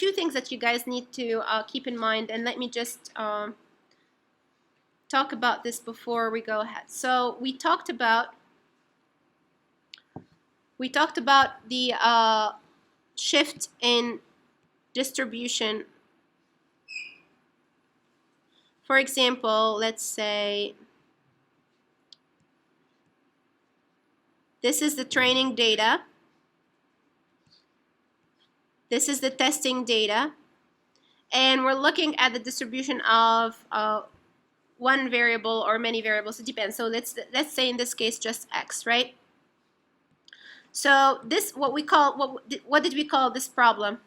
two things that you guys need to keep in mind, and let me just talk about this before we go ahead. So we talked about the shift in distribution. For example, let's say this is the training data. This is the testing data. And we're looking at the distribution of one variable or many variables. It depends. So let's say in this case just x, right? So this what did we call this problem?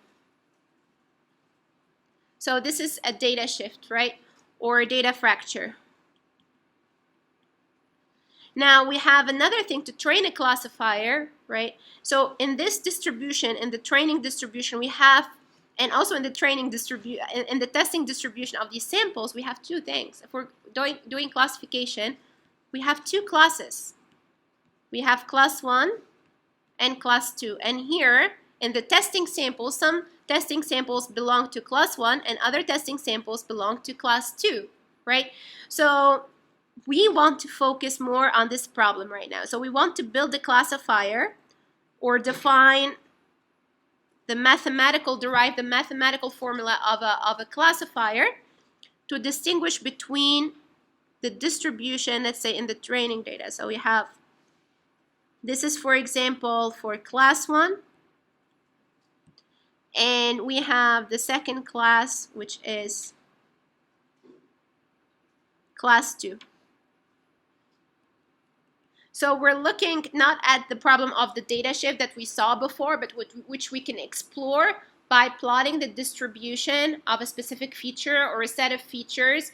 So this is a data shift, right? Or a data fracture. Now we have another thing to train a classifier, right? So in this distribution, in the training distribution, we have, and also in the in the testing distribution of these samples, we have two things. If we're doing classification, we have two classes. We have class 1 and class 2. And here in the testing samples, some testing samples belong to class 1 and other testing samples belong to class 2, right? So we want to focus more on this problem right now. So we want to build a classifier or derive the mathematical formula of a classifier to distinguish between the distribution, let's say in the training data. So we have, this is for example for class 1, and we have the second class, which is class 2. So we're looking not at the problem of the data shift that we saw before, but which we can explore by plotting the distribution of a specific feature or a set of features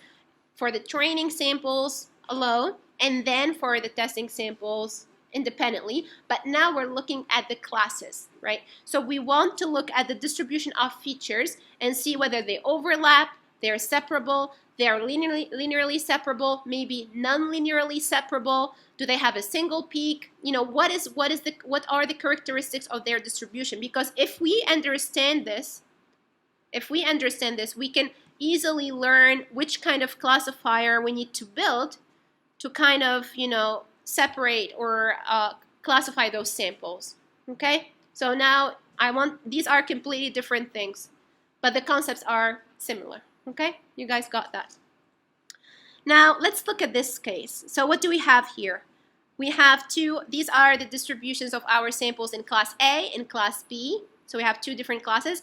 for the training samples alone, and then for the testing samples independently. But now we're looking at the classes, right? So we want to look at the distribution of features and see whether they overlap, they're separable, they're linearly separable, maybe non-linearly separable. Do they have a single peak? You know, what are the characteristics of their distribution? Because if we understand this, we can easily learn which kind of classifier we need to build to kind of, you know, separate or classify those samples. Okay? So now these are completely different things, but the concepts are similar. Okay? You guys got that. Now let's look at this case. So what do we have here? We have these are the distributions of our samples in class A and class B. So we have two different classes.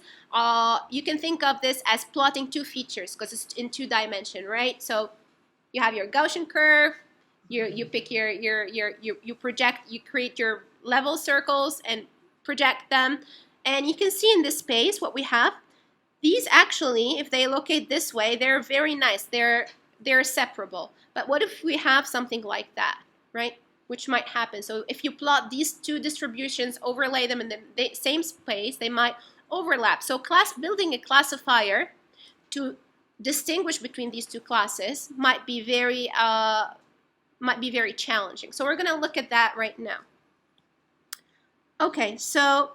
You can think of this as plotting two features because it's in 2 dimensions, right? So you have your Gaussian curve, you pick you project, you create your level circles and project them. And you can see in this space what we have. These actually, if they locate this way, they're very nice. They're separable. But what if we have something like that, right? Which might happen. So if you plot these two distributions, overlay them in the same space, they might overlap. So building a classifier to distinguish between these two classes might be very challenging. So we're going to look at that right now. Okay, so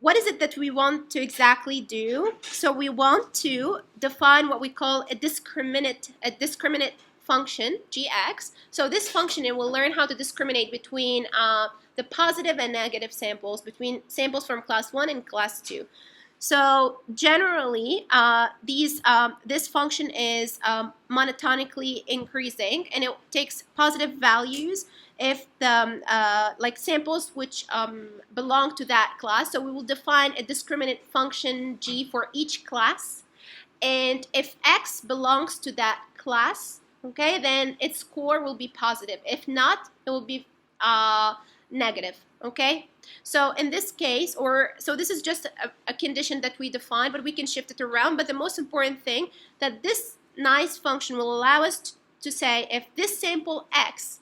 what is it that we want to exactly do? So we want to define what we call a discriminant function, gx. So this function, it will learn how to discriminate between the positive and negative samples, between samples from class 1 and class 2. So generally, this function is monotonically increasing, and it takes positive values if the like samples which belong to that class. So we will define a discriminant function g for each class, and if x belongs to that class, okay, then its score will be positive. If not, it will be negative. Okay, so in this case, so this is just a condition that we define, but we can shift it around. But the most important thing, that this nice function will allow us to say if this sample x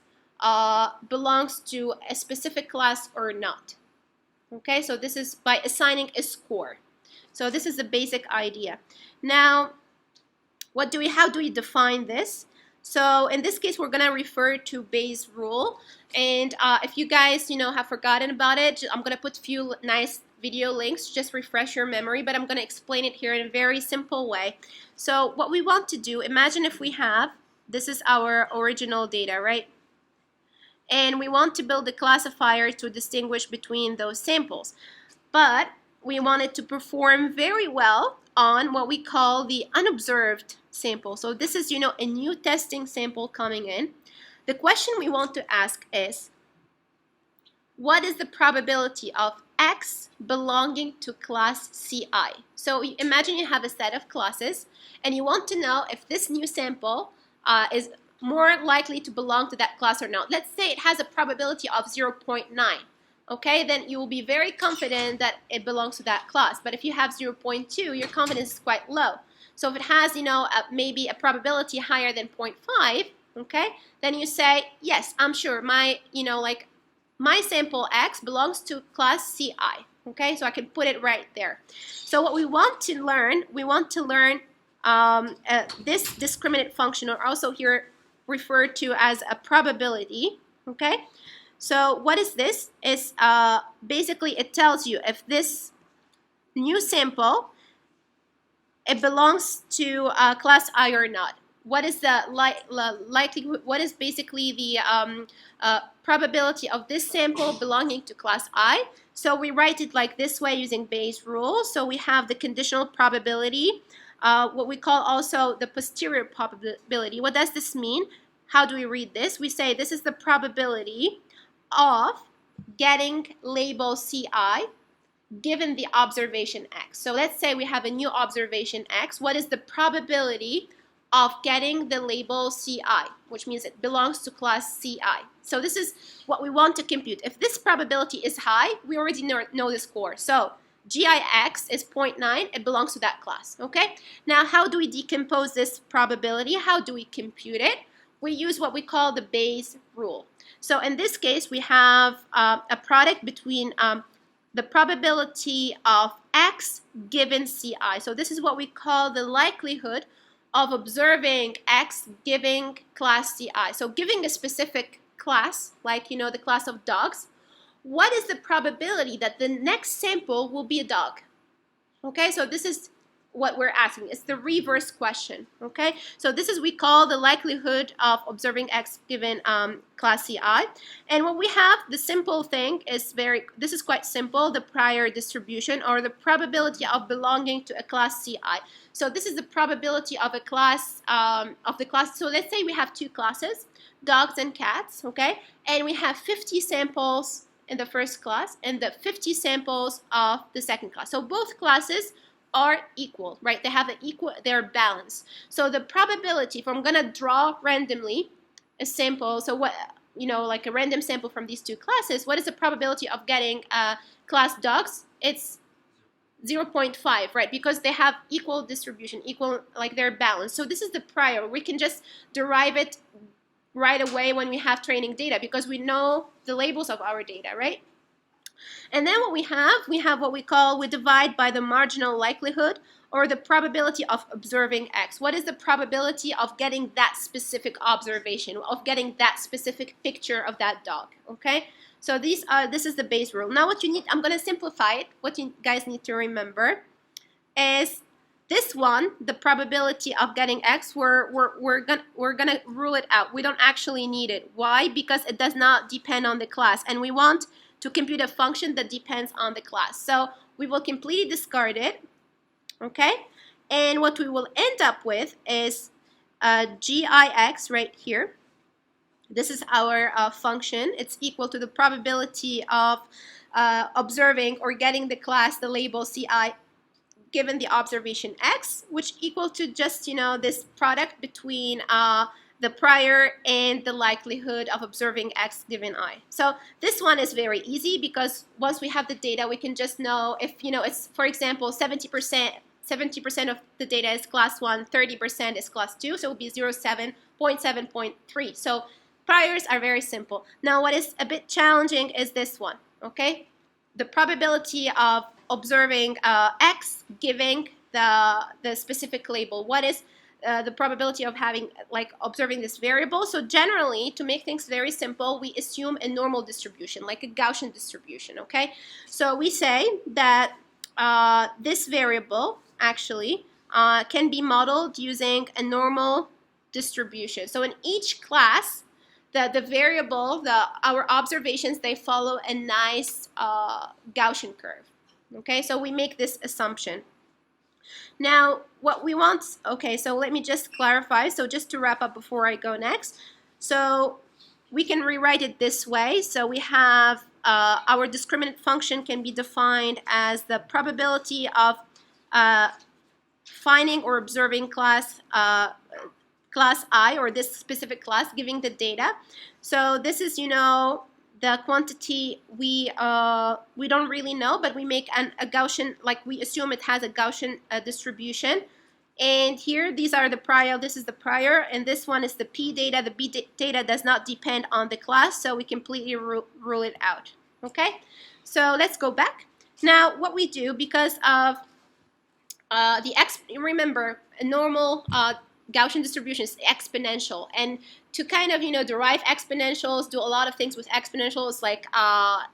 belongs to a specific class or not. Okay, so this is by assigning a score. So this is the basic idea. Now, how do we define this? So in this case, we're going to refer to Bayes' rule. And if you guys, have forgotten about it, I'm going to put a few nice video links, just refresh your memory, but I'm going to explain it here in a very simple way. So what we want to do, imagine if we have, this is our original data, right? And we want to build a classifier to distinguish between those samples. But we want it to perform very well on what we call the unobserved sample. So this is, a new testing sample coming in. The question we want to ask is, what is the probability of X belonging to class CI? So imagine you have a set of classes, and you want to know if this new sample is more likely to belong to that class or not. Let's say it has a probability of 0.9. Okay, then you will be very confident that it belongs to that class. But if you have 0.2, your confidence is quite low. So if it has, maybe a probability higher than 0.5, okay, then you say, yes, I'm sure my, my sample X belongs to class CI. Okay, so I can put it right there. So what we want to learn, this discriminant function, or also here referred to as a probability. Okay. So what is this? Is basically it tells you if this new sample, it belongs to class I or not. What is the likelihood? What is basically the probability of this sample belonging to class I? So we write it like this way using Bayes' rule. So we have the conditional probability, what we call also the posterior probability. What does this mean? How do we read this? We say this is the probability of getting label CI given the observation X. So let's say we have a new observation X. What is the probability of getting the label CI, which means it belongs to class CI? So this is what we want to compute. If this probability is high, we already know the score. So GIX is 0.9, it belongs to that class, okay? Now, how do we decompose this probability? How do we compute it? We use what we call the Bayes rule. So in this case, we have a product between the probability of X given CI. So this is what we call the likelihood of observing X giving class CI. So giving a specific class, like, the class of dogs, what is the probability that the next sample will be a dog? Okay, so this is what we're asking. It's the reverse question. Okay, so this is we call the likelihood of observing X given class CI. And what we have, the simple thing is this is quite simple, the prior distribution, or the probability of belonging to a class CI. So this is the probability of a class, so let's say we have two classes, dogs and cats, okay, and we have 50 samples in the first class and the 50 samples of the second class. So both classes are equal, right? They're balanced. So the probability, if I'm gonna draw randomly a sample, so what, like a random sample from these two classes, what is the probability of getting class dogs? It's 0.5, right? Because they have equal distribution, like they're balanced. So this is the prior. We can just derive it right away when we have training data because we know the labels of our data, right? And then what we have what we divide by the marginal likelihood or the probability of observing X. What is the probability of getting that specific observation, of getting that specific picture of that dog, okay? So this is the Bayes rule. Now what you need, I'm going to simplify it. What you guys need to remember is this one, the probability of getting X, we're gonna rule it out. We don't actually need it. Why? Because it does not depend on the class, and we want to compute a function that depends on the class. So we will completely discard it, okay? And what we will end up with is GIX right here. This is our function. It's equal to the probability of observing or getting the class, the label CI, given the observation X, which equal to just, this product between the prior and the likelihood of observing X given I. So this one is very easy because once we have the data, we can just know if, it's, for example, 70% of the data is class 1, 30% is class 2, so it would be 0.7, 0.7, 0.3. So priors are very simple. Now what is a bit challenging is this one, okay? The probability of observing X giving the specific label. What is the probability of having, like, observing this variable. So generally, to make things very simple, we assume a normal distribution, like a Gaussian distribution, okay? So we say that this variable actually can be modeled using a normal distribution. So in each class, the variable, our observations, they follow a nice Gaussian curve. Okay, so we make this assumption. Now, what we want, okay, so let me just clarify. So just to wrap up before I go next. So we can rewrite it this way. So we have our discriminant function can be defined as the probability of finding or observing class I, or this specific class, giving the data. So this is, the quantity we don't really know, but we make a Gaussian, like we assume it has a Gaussian distribution. And here, these are the prior, this is the prior, and this one is the P data. The B data does not depend on the class, so we completely rule it out. Okay, so let's go back. Now, what we do, because of remember, a normal Gaussian distribution is exponential, and to kind of derive exponentials, do a lot of things with exponentials, like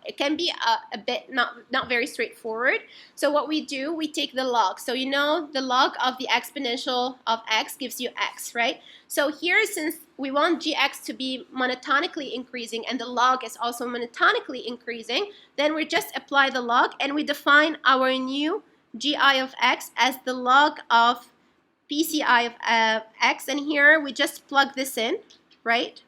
it can be a bit not very straightforward. So what we do, we take the log. So the log of the exponential of x gives you x, right? So here, since we want gx to be monotonically increasing and the log is also monotonically increasing, then we just apply the log and we define our new gi of x as the log of PCI of x, and here we just plug this in, right?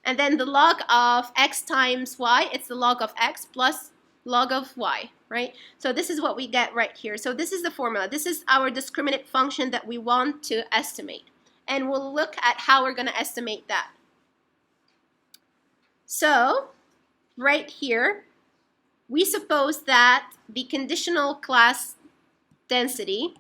And then the log of x times y, it's the log of x plus log of y, right? So this is what we get right here. So this is the formula. This is our discriminant function that we want to estimate. And we'll look at how we're going to estimate that. So right here, we suppose that the conditional class density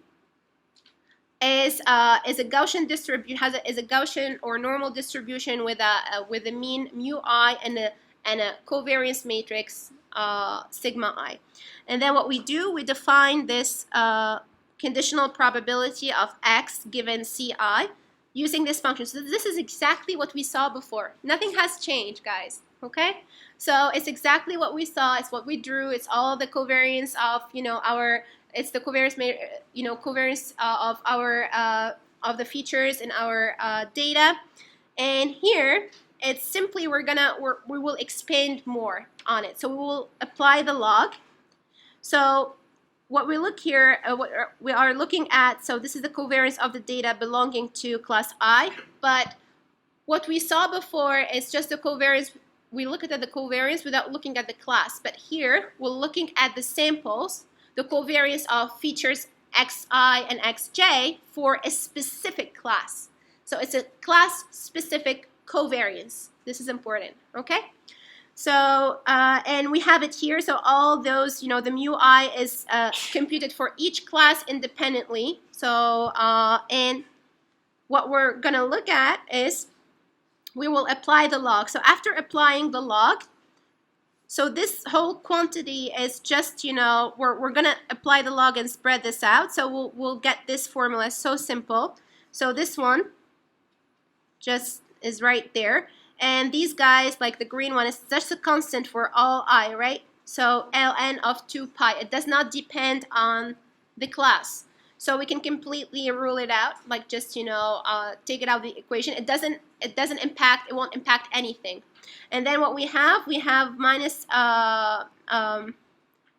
is a Gaussian distribution, is a Gaussian or normal distribution with a mean mu I and a covariance matrix sigma I. And then what we do, we define this conditional probability of x given Ci using this function. So this is exactly what we saw before. Nothing has changed, guys. Okay, so it's exactly what we saw. It's what we drew. It's all the covariance of it's the covariance, covariance of our of the features in our data. And here, it's simply we will expand more on it. So we will apply the log. So what we look here, what we are looking at. So this is the covariance of the data belonging to class I. But what we saw before is just the covariance. We look at the covariance without looking at the class. But here, we're looking at the samples, the covariance of features xi and xj for a specific class. So it's a class-specific covariance. This is important, okay? So, and we have it here. So all those, the mu I is computed for each class independently. So, and what we're going to look at is we will apply the log. So after applying the log, so this whole quantity is just, we're going to apply the log and spread this out. So we'll get this formula. It's so simple. So this one just is right there. And these guys, like the green one, is just a constant for all I, right? So ln of 2 pi. It does not depend on the class. So we can completely rule it out, like just, take it out of the equation. It won't impact anything. And then what we have minus 1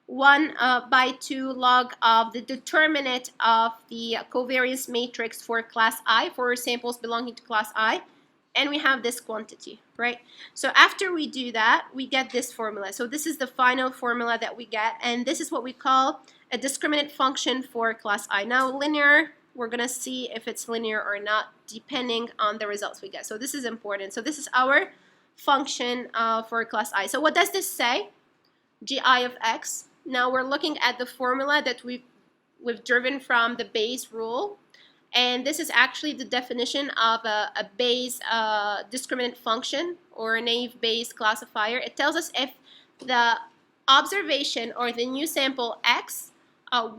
by 2 log of the determinant of the covariance matrix for class I, for samples belonging to class I. And we have this quantity, right? So after we do that, we get this formula. So this is the final formula that we get. And this is what we call a discriminant function for class I. Now linear, we're going to see if it's linear or not, depending on the results we get. So this is important. So this is our function for class I. So what does this say? Gi of x. Now we're looking at the formula that we've driven from the Bayes rule. And this is actually the definition of a Bayes discriminant function, or a naive Bayes classifier. It tells us if the observation or the new sample x,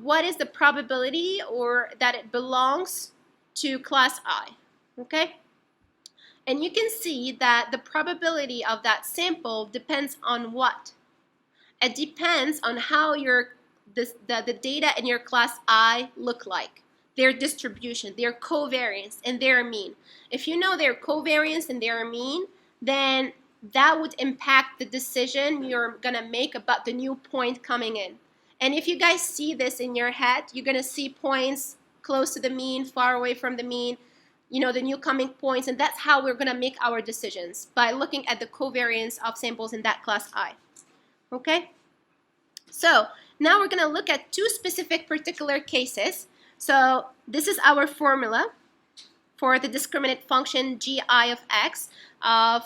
what is the probability or that it belongs to class I, okay? And you can see that the probability of that sample depends on what? It depends on how the data in your class I look like, their distribution, their covariance, and their mean. If you know their covariance and their mean, then that would impact the decision you're going to make about the new point coming in. And if you guys see this in your head, you're going to see points close to the mean, far away from the mean, you know, the new coming points, and that's how we're going to make our decisions, by looking at the covariance of samples in that class I. Okay? So now we're going to look at two specific particular cases. So this is our formula for the discriminant function gi of x.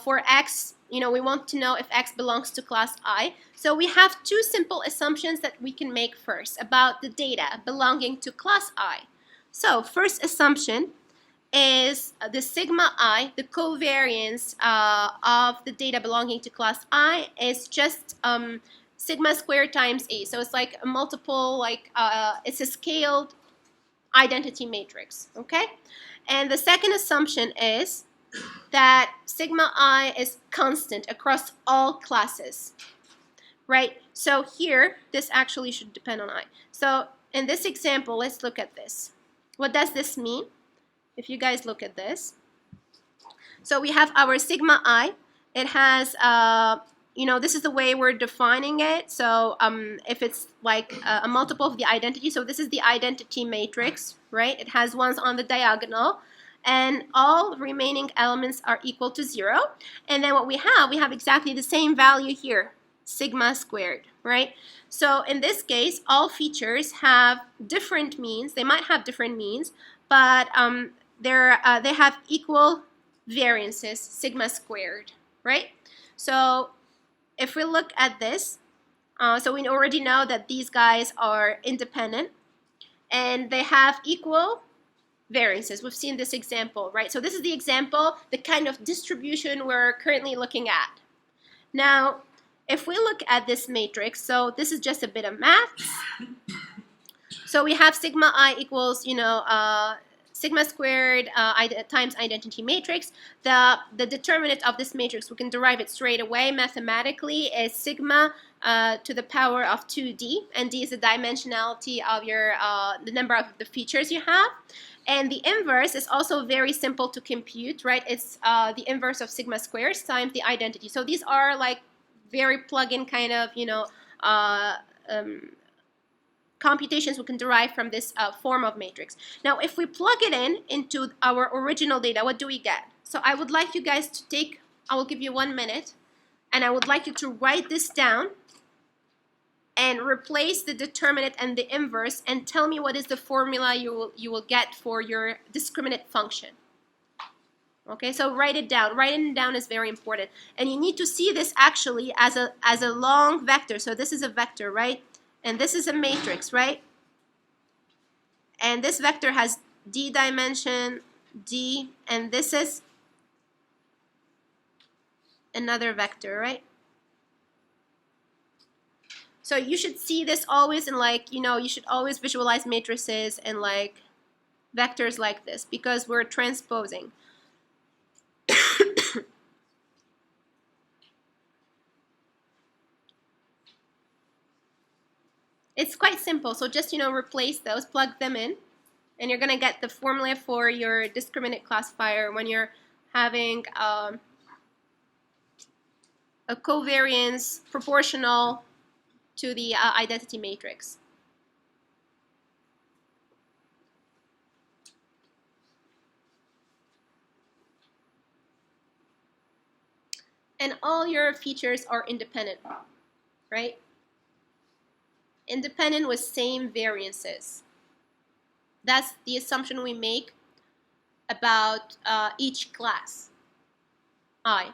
For x, you know, we want to know if x belongs to class I. So we have two simple assumptions that we can make first about the data belonging to class I. So first assumption is the sigma I, the covariance of the data belonging to class I, is just sigma squared times A. So it's like a multiple, like it's a scaled identity matrix, okay? And the second assumption is that sigma I is constant across all classes, right? So here, this actually should depend on I. So in this example, let's look at this. What does this mean? If you guys look at this, so we have our sigma I. It has, you know, this is the way we're defining it. So if it's like a multiple of the identity, so this is the identity matrix, right? It has ones on the diagonal, and all remaining elements are equal to 0. And then what we have exactly the same value here, sigma squared, right? So in this case, all features have different means. They might have different means, but they have equal variances, sigma squared, right? So if we look at this, so we already know that these guys are independent and they have equal variances. We've seen this example, right? So this is the example, the kind of distribution we're currently looking at. Now, if we look at this matrix, so this is just a bit of maths. So we have sigma I equals, you know, sigma squared times identity matrix. The determinant of this matrix, we can derive it straight away mathematically, is sigma to the power of 2d, and d is the dimensionality of your the number of the features you have. And the inverse is also very simple to compute, right? It's the inverse of sigma squared times the identity. So these are like very plug-in kind of, you know, computations we can derive from this form of matrix. Now, if we plug it into our original data, what do we get? So I would like you guys to take, I will give you 1 minute, and I would like you to write this down and replace the determinant and the inverse and tell me what is the formula you will get for your discriminant function. Okay, so write it down. Writing it down is very important. And you need to see this actually as a long vector. So this is a vector, right? And this is a matrix, right? And this vector has d dimension, d, and this is another vector, right? So you should see this always in, like, you know, you should always visualize matrices and like vectors like this because we're transposing. It's quite simple, so just, you know, replace those, plug them in, and you're going to get the formula for your discriminant classifier when you're having a covariance proportional to the identity matrix. And all your features are independent, right? Independent with same variances. That's the assumption we make about each class I.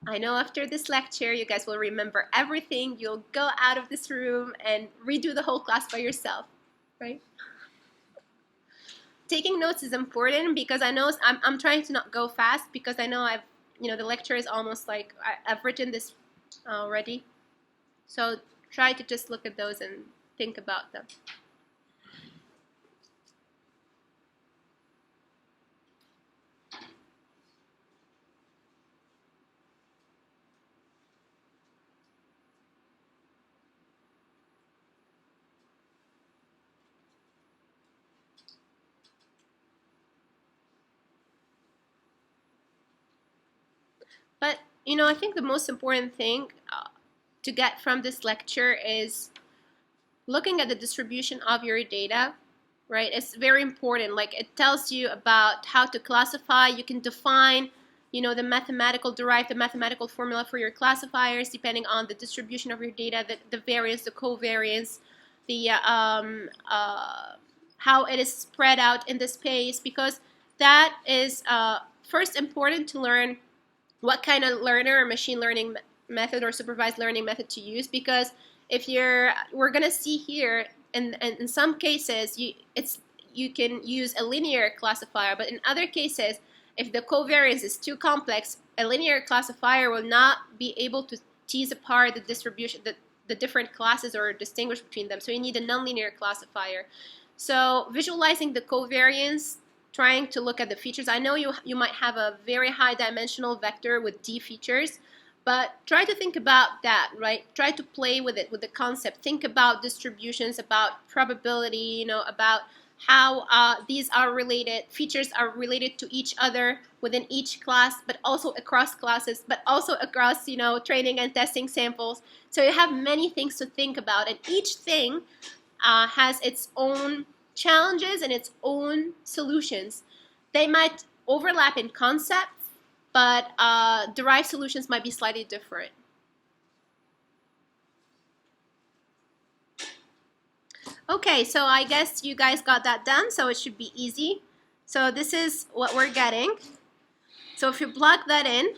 I know after this lecture, you guys will remember everything. You'll go out of this room and redo the whole class by yourself, right? Taking notes is important because I know I'm trying to not go fast because I know the lecture is almost like I've written this already. So try to just look at those and think about them. But, I think the most important thing to get from this lecture is looking at the distribution of your data, right? It's very important. Like, it tells you about how to classify. You can define, the mathematical formula for your classifiers depending on the distribution of your data, the variance, the covariance, the how it is spread out in the space, because that is first important to learn what kind of learner or machine learning method or supervised learning method to use, because we're gonna see here in some cases you can use a linear classifier, but in other cases, if the covariance is too complex, a linear classifier will not be able to tease apart the distribution, the different classes, or distinguish between them. So you need a nonlinear classifier. So visualizing the covariance, trying to look at the features. I know you might have a very high dimensional vector with D features, but try to think about that, right? Try to play with it, with the concept. Think about distributions, about probability, about how these are related, features are related to each other within each class, but also across classes, but also across, training and testing samples. So you have many things to think about, and each thing has its own challenges and its own solutions. They might overlap in concept, but derived solutions might be slightly different. Okay, so I guess you guys got that done, so it should be easy. So this is what we're getting. So if you plug that in,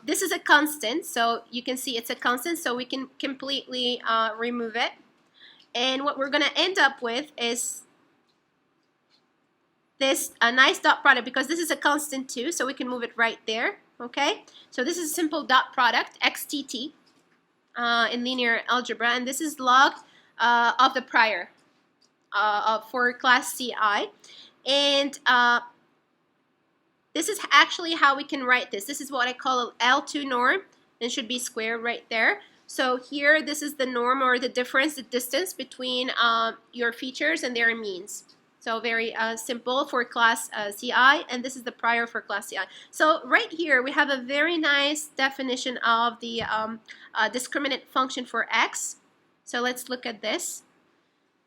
this is a constant, so you can see it's a constant, so we can completely remove it. And what we're going to end up with is this a nice dot product, because this is a constant too, so we can move it right there. Okay, so this is a simple dot product, xtt, in linear algebra, and this is log of the prior for class CI. And this is actually how we can write this. This is what I call an L2 norm, and should be squared right there. So here, this is the norm, or the difference, the distance between your features and their means. So very simple for class CI, and this is the prior for class CI. So right here, we have a very nice definition of the discriminant function for x. So let's look at this.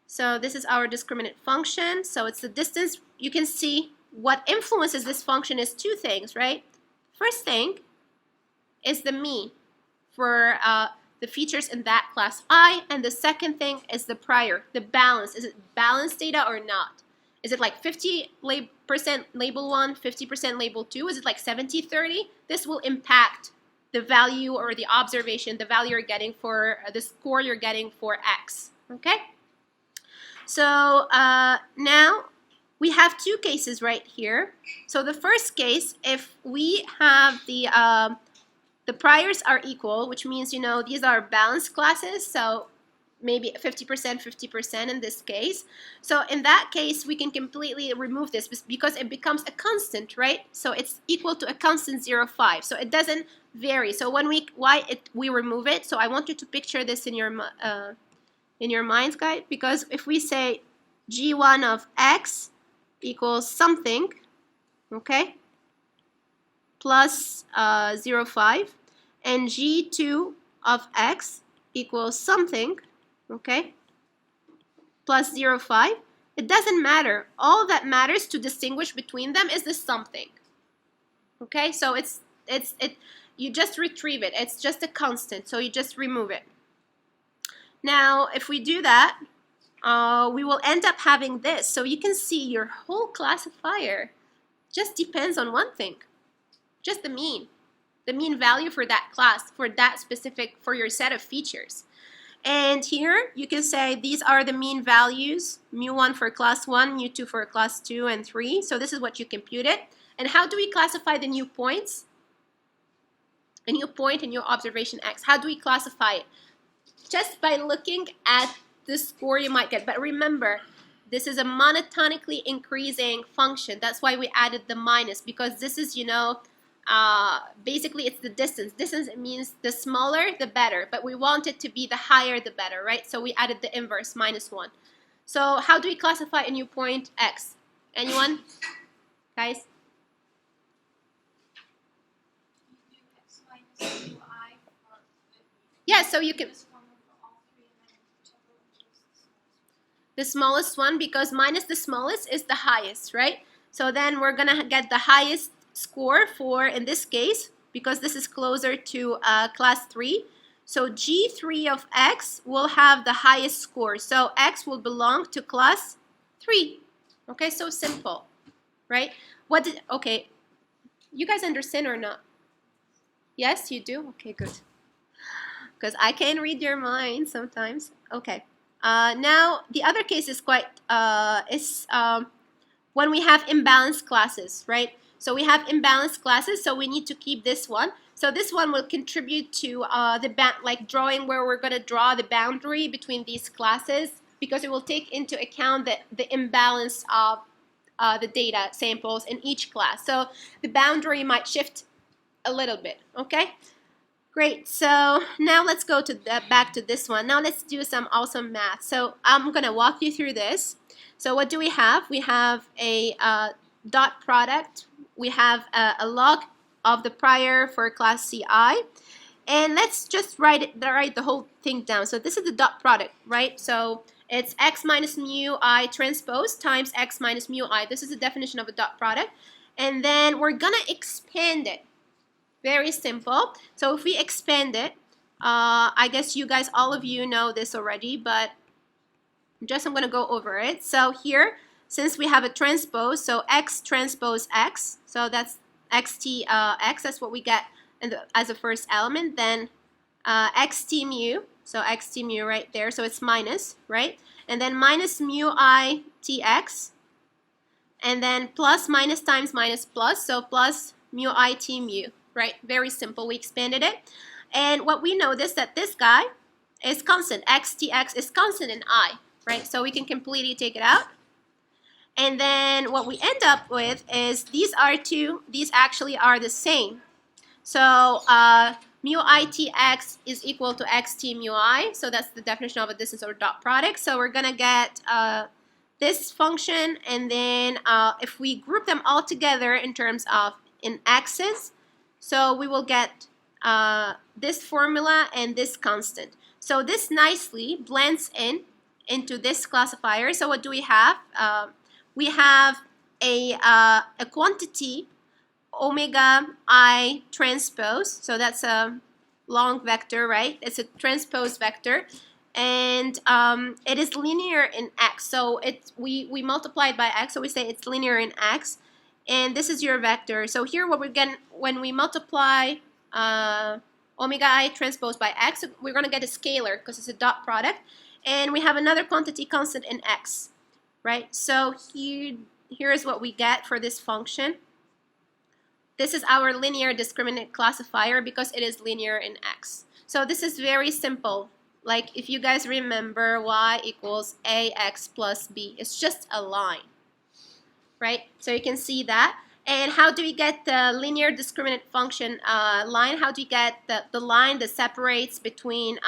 So this is our discriminant function. So it's the distance. You can see what influences this function is two things, right? First thing is the mean for the features in that class I, and the second thing is the prior, the balance. Is it balanced data or not? Is it like 50% label 1, 50% label 2? Is it like 70-30? This will impact the value or the observation, the value you're getting for the score you're getting for X, okay? So now we have two cases right here. So the first case, if we have the priors are equal, which means, these are balanced classes, so maybe 50%, 50% in this case. So in that case, we can completely remove this because it becomes a constant, right? So it's equal to a constant 0.5. So it doesn't vary. So when we remove it, so I want you to picture this in your minds, guys, because if we say g1 of x equals something, okay, plus 0.5, and g2 of x equals something, okay, plus 0.5, it doesn't matter. All that matters to distinguish between them is this something, okay? So you just retrieve it. It's just a constant, so you just remove it. Now, if we do that, we will end up having this. So you can see your whole classifier just depends on one thing, just the mean. the mean value for that class, for that specific, for your set of features. And here you can say these are the mean values, mu1 for class 1, mu2 for class 2 and 3. So this is what you computed. And how do we classify the new points? A new point, a new observation x. How do we classify it? Just by looking at the score you might get. But remember, this is a monotonically increasing function. That's why we added the minus, because this is, you know, basically it's the distance. Distance, it means the smaller, the better. But we want it to be the higher, the better, right? So we added the inverse, -1. So how do we classify a new point x? Anyone? Guys? Yeah, so you can... The smallest one, because minus the smallest is the highest, right? So then we're going to get the highest score for, in this case, because this is closer to class 3. So G3 of x will have the highest score. So x will belong to class 3. Okay, so simple, right? Okay, you guys understand or not? Yes, you do? Okay, good. Because I can read your mind sometimes. Okay. Now, the other case is quite, when we have imbalanced classes, right? So we have imbalanced classes, so we need to keep this one. So this one will contribute to like drawing where we're going to draw the boundary between these classes, because it will take into account the imbalance of the data samples in each class. So the boundary might shift a little bit, okay? Great, so now let's go to back to this one. Now let's do some awesome math. So I'm going to walk you through this. So what do we have? We have a dot product. We have a log of the prior for class CI. And let's just write the whole thing down. So this is the dot product, right? So it's x minus mu I transpose times x minus mu I. This is the definition of a dot product. And then we're going to expand it. Very simple. So if we expand it, I guess you guys, all of you know this already, but I'm going to go over it. So here, since we have a transpose, so x transpose x, so that's xt x, that's what we get as a first element. Then xt mu, so xt mu right there, so it's minus, right? And then minus mu I tx, and then plus minus times minus plus, so plus mu I t mu. Right, very simple. We expanded it, and what we notice that this guy is constant. Xtx is constant in I, right? So we can completely take it out, and then what we end up with is these actually are the same. So mu I tx is equal to xt mu I. So that's the definition of a distance over dot product. So we're gonna get this function, and then if we group them all together in terms of in x's. So we will get this formula and this constant. So this nicely blends into this classifier. So what do we have? We have a quantity omega I transpose. So that's a long vector, right? It's a transpose vector. And it is linear in x. So we multiply it by x. So we say it's linear in x. And this is your vector. So here what we're getting, when we multiply omega I transpose by x, we're going to get a scalar because it's a dot product. And we have another quantity constant in x, right? So here is what we get for this function. This is our linear discriminant classifier because it is linear in x. So this is very simple. Like if you guys remember, y equals ax plus b. It's just a line. Right? So you can see that. And how do we get the linear discriminant function line? How do we get the line that separates between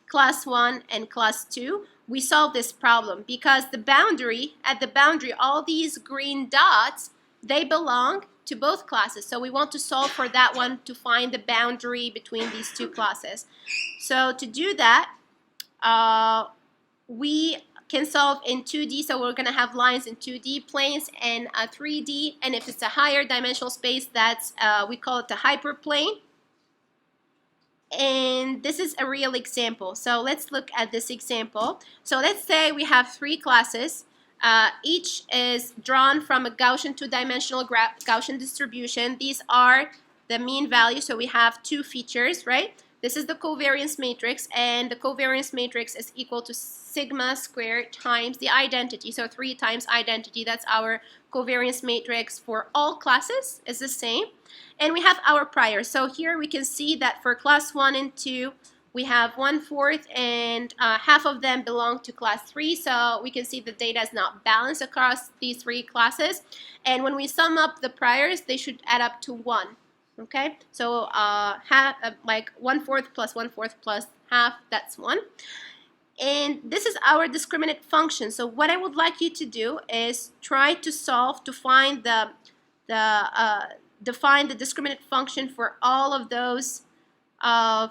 class 1 and class 2? We solve this problem because at the boundary, all these green dots, they belong to both classes. So we want to solve for that one to find the boundary between these two classes. So to do that, we can solve in 2D, so we're going to have lines in 2D, planes in 3D, and if it's a higher dimensional space, that's we call it the hyperplane. And this is a real example. So let's look at this example. So let's say we have 3 classes. Each is drawn from a Gaussian two-dimensional Gaussian distribution. These are the mean value. So we have two features, right? This is the covariance matrix, and the covariance matrix is equal to sigma squared times the identity. So 3 times identity, that's our covariance matrix for all classes, is the same. And we have our priors. So here we can see that for class 1 and 2, we have 1/4, and half of them belong to class 3. So we can see the data is not balanced across these 3 classes. And when we sum up the priors, they should add up to 1. Okay, so like 1/4 plus 1/4 plus half, that's 1. And this is our discriminant function. So what I would like you to do is try to solve to find define the discriminant function for all of those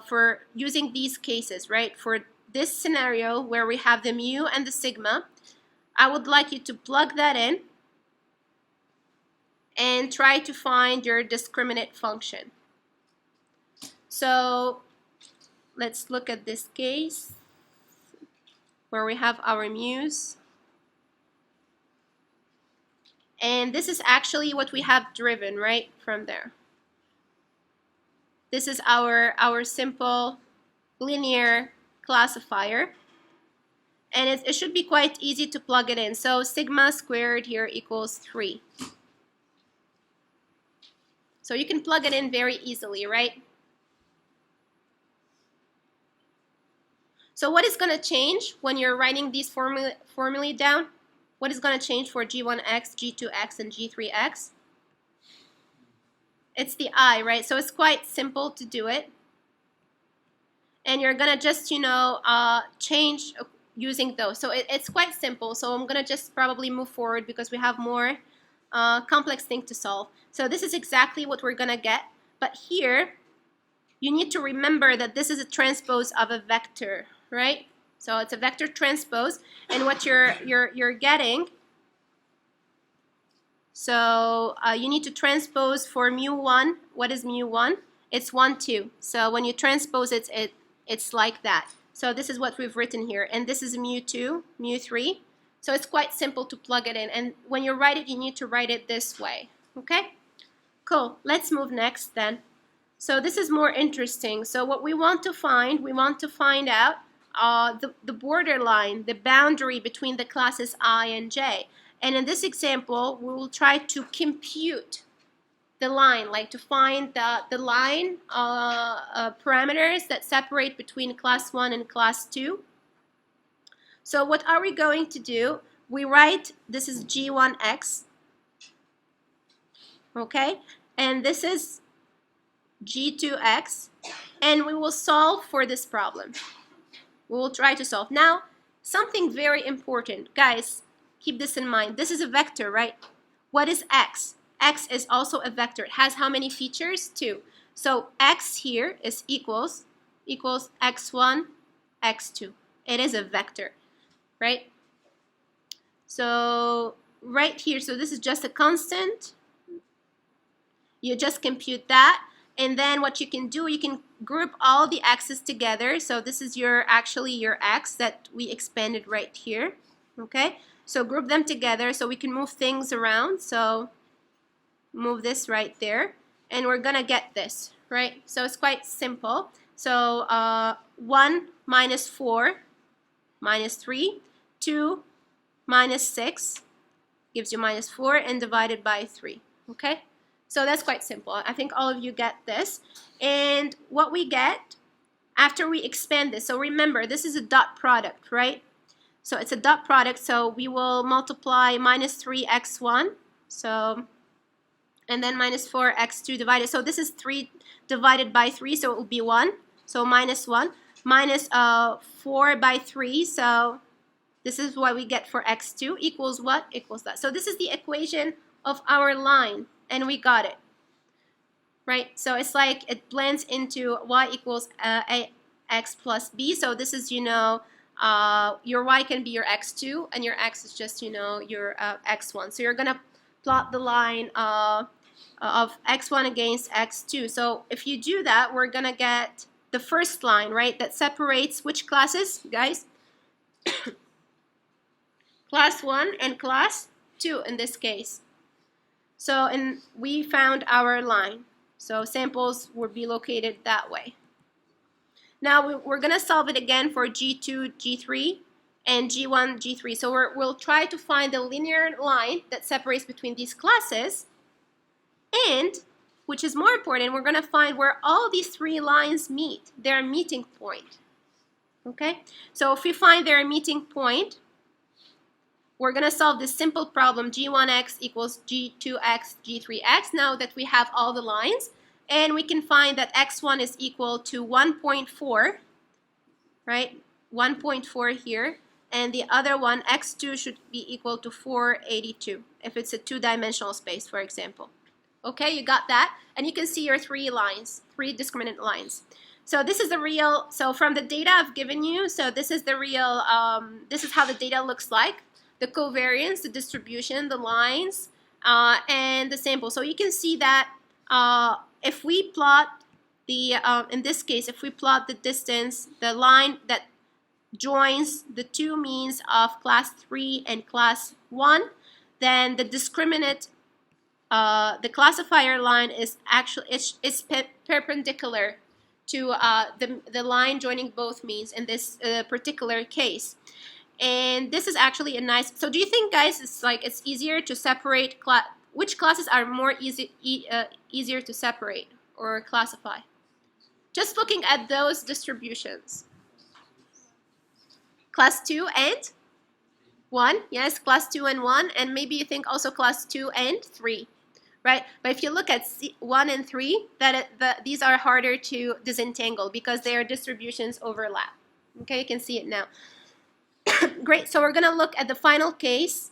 for using these cases, right? For this scenario where we have the mu and the sigma, I would like you to plug that in and try to find your discriminant function. So let's look at this case where we have our mu's. And this is actually what we have driven right from there. This is our simple linear classifier. And it should be quite easy to plug it in. So sigma squared here equals 3. So you can plug it in very easily, right? So what is going to change when you're writing these formulae down? What is going to change for G1x, G2x, and G3x? It's the I, right? So it's quite simple to do it. And you're going to just, change using those. So it's quite simple. So I'm going to just probably move forward because we have more complex thing to solve. So this is exactly what we're going to get. But here, you need to remember that this is a transpose of a vector, right? So it's a vector transpose. And what you're getting, so you need to transpose for mu1. What is mu1? It's 1, 2. So when you transpose it, it's like that. So this is what we've written here. And this is mu2, mu3. So it's quite simple to plug it in. And when you write it, you need to write it this way. Okay? Cool. Let's move next then. So this is more interesting. So what we want to find out the borderline, the boundary between the classes I and J. And in this example, we will try to compute the line, like to find the line parameters that separate between class 1 and class 2. So what are we going to do? We write, this is G1x, okay? And this is G2x, and we will solve for this problem. We will try to solve. Now, something very important. Guys, keep this in mind. This is a vector, right? What is x? X is also a vector. It has how many features? 2. So x here is equals x1, x2. It is a vector, right? So right here, so this is just a constant. You just compute that. And then what you can do, you can group all the x's together. So this is actually your x that we expanded right here. Okay? So group them together so we can move things around. So move this right there. And we're going to get this, right? So it's quite simple. So 1 minus 4 minus 3. 2 minus 6 gives you minus 4 and divided by 3. Okay? So that's quite simple. I think all of you get this. And what we get after we expand this, so remember, this is a dot product, right? So it's a dot product, so we will multiply minus 3x1, so, and then minus 4x2 divided. So this is 3 divided by 3, so it will be 1. So minus 1. Minus 4 by 3, so this is what we get for x2 equals what? Equals that. So this is the equation of our line. And we got it, right? So it's like it blends into y equals ax plus b. So this is, your y can be your x2, and your x is just, your x1. So you're going to plot the line of x1 against x2. So if you do that, we're going to get the first line, right, that separates which classes, guys? Class 1 and class 2 in this case. So, and we found our line. So samples will be located that way. Now we're going to solve it again for G2, G3, and G1, G3. So we'll try to find the linear line that separates between these classes, and, which is more important, we're going to find where all these three lines meet, their meeting point. Okay? So if we find their meeting point, we're going to solve this simple problem, G1x equals G2x, G3x, now that we have all the lines. And we can find that x1 is equal to 1.4, right? 1.4 here. And the other one, x2, should be equal to 482, if it's a two-dimensional space, for example. Okay, you got that? And you can see your three lines, three discriminant lines. So this is the real, so from the data I've given you, so this is the real, this is how the data looks like. The covariance, the distribution, the lines, and the sample. So you can see that if we plot the, in this case, if we plot the distance, the line that joins the two means of class 3 and class 1, then the discriminant, the classifier line is actually, it's perpendicular to the line joining both means in this particular case. And this is actually a nice, so do you think, guys, it's easier to separate, which classes are more easier to separate or classify? Just looking at those distributions. Class 2 and 1, yes, class 2 and 1, and maybe you think also class 2 and 3, right? But if you look at 1 and 3, these are harder to disentangle because their distributions overlap. Okay, you can see it now. Great, so we're going to look at the final case.